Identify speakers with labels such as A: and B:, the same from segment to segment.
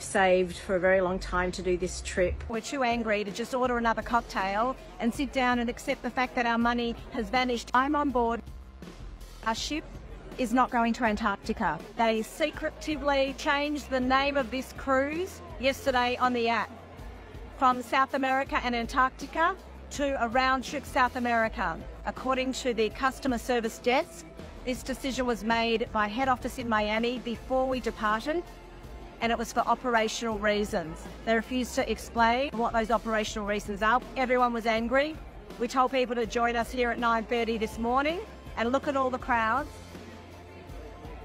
A: saved for a very long time to do this trip.
B: We're too angry to just order another cocktail and sit down and accept the fact that our money has vanished. I'm on board. Our ship is not going to Antarctica. They secretively changed the name of this cruise yesterday on the app from South America and Antarctica to a round trip South America. According to the customer service desk, this decision was made by head office in Miami before we departed, and it was for operational reasons. They refused to explain what those operational reasons are. Everyone was angry. We told people to join us here at 9:30 this morning, and look at all the crowds.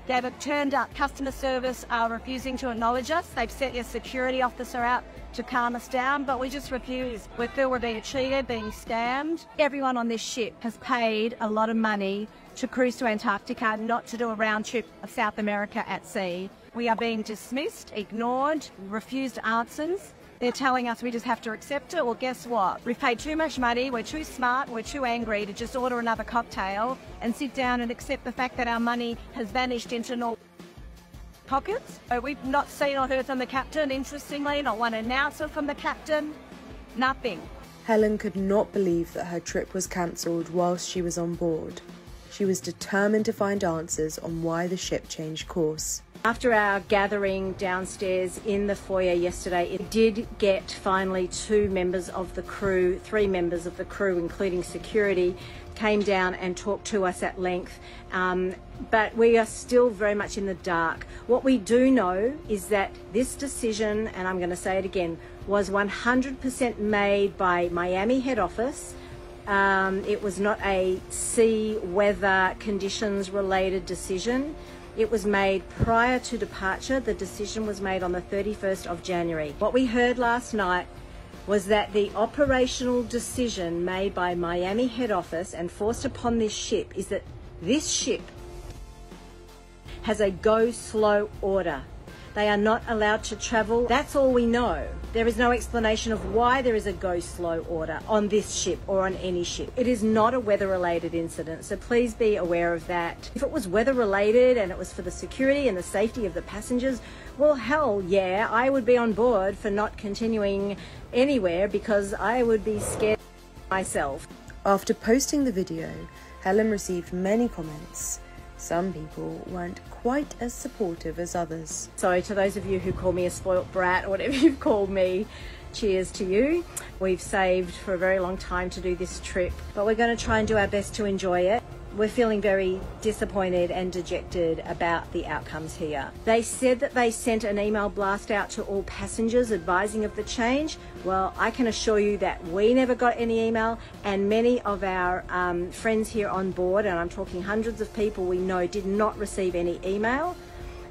B: They've turned up. Customer service are refusing to acknowledge us. They've sent a security officer out to calm us down, but we just refuse. We feel we're being cheated, being scammed. Everyone on this ship has paid a lot of money to cruise to Antarctica, not to do a round trip of South America at sea. We are being dismissed, ignored, refused answers. They're telling us we just have to accept it. Well, guess what? We've paid too much money, we're too smart, we're too angry to just order another cocktail and sit down and accept the fact that our money has vanished into no pockets. We've not seen or heard from the captain, interestingly, not one announcement from the captain, nothing.
C: Helen could not believe that her trip was cancelled whilst she was on board. She was determined to find answers on why the ship changed course.
A: After our gathering downstairs in the foyer yesterday, it did get finally three members of the crew, including security, came down and talked to us at length. But we are still very much in the dark. What we do know is that this decision, and I'm going to say it again, was 100% made by Miami head office. It was not a sea weather conditions related decision. It was made prior to departure. The decision was made on the 31st of January. What we heard last night was that the operational decision made by Miami head office and forced upon this ship is that this ship has a go slow order. They are not allowed to travel. That's all we know. There is no explanation of why there is a go slow order on this ship or on any ship. It is not a weather related incident, so please be aware of that. If it was weather related and it was for the security and the safety of the passengers, well, hell yeah, I would be on board for not continuing anywhere because I would be scared myself.
C: After posting the video, Helen received many comments. Some people weren't quite as supportive as others.
A: So to those of you who call me a spoilt brat or whatever you've called me, cheers to you. We've saved for a very long time to do this trip, but we're going to try and do our best to enjoy it. We're feeling very disappointed and dejected about the outcomes here. They said that they sent an email blast out to all passengers advising of the change. Well, I can assure you that we never got any email, and many of our friends here on board, and I'm talking hundreds of people we know, did not receive any email.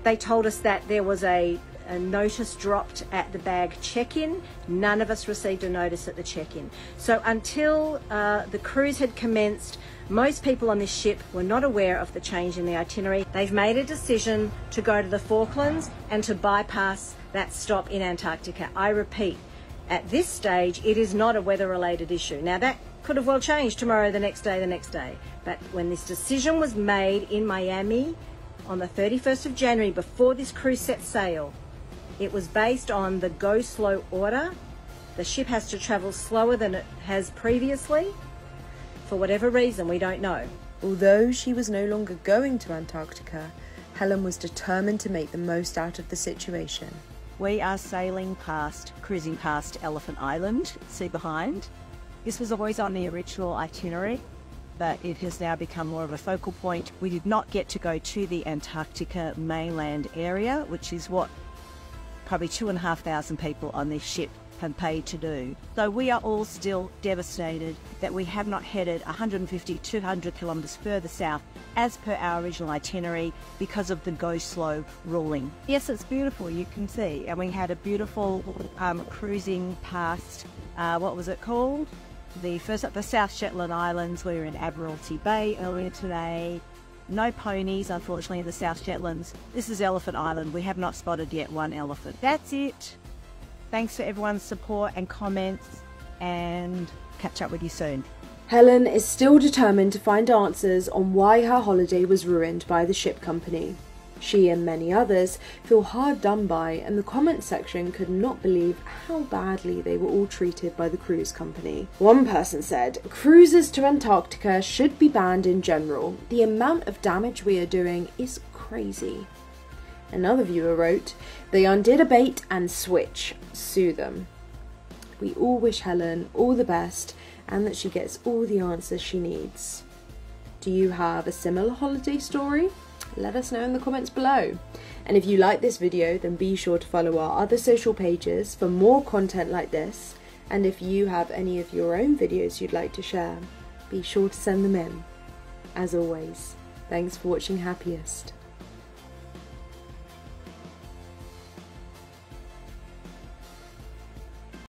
A: They told us that there was a notice dropped at the bag check-in. None of us received a notice at the check-in. So until the cruise had commenced, most people on this ship were not aware of the change in the itinerary. They've made a decision to go to the Falklands and to bypass that stop in Antarctica. I repeat, at this stage, it is not a weather-related issue. Now, that could have well changed tomorrow, the next day. But when this decision was made in Miami on the 31st of January, before this cruise set sail, it was based on the go slow order. The ship has to travel slower than it has previously. For whatever reason, we don't know.
C: Although she was no longer going to Antarctica, Helen was determined to make the most out of the situation.
B: We are cruising past Elephant Island, see behind. This was always on the original itinerary, but it has now become more of a focal point. We did not get to go to the Antarctica mainland area, which is what probably 2,500 people on this ship have paid to do. So we are all still devastated that we have not headed 150, 200 kilometres further south as per our original itinerary because of the go slow ruling. Yes, it's beautiful, you can see, and we had a beautiful cruising past, what was it called? The South Shetland Islands. We were in Admiralty Bay earlier today. No ponies, unfortunately, in the South Shetlands. This is Elephant Island. We have not spotted yet one elephant. That's it. Thanks for everyone's support and comments, and catch up with you soon.
C: Helen is still determined to find answers on why her holiday was ruined by the ship company. She and many others feel hard done by, and the comment section could not believe how badly they were all treated by the cruise company. One person said, "Cruises to Antarctica should be banned in general. The amount of damage we are doing is crazy." Another viewer wrote, "They undid a bait and switch. Sue them." We all wish Helen all the best and that she gets all the answers she needs. Do you have a similar holiday story? Let us know in the comments below. And if you like this video, then be sure to follow our other social pages for more content like this. And if you have any of your own videos you'd like to share, be sure to send them in. As always, thanks for watching Happiest.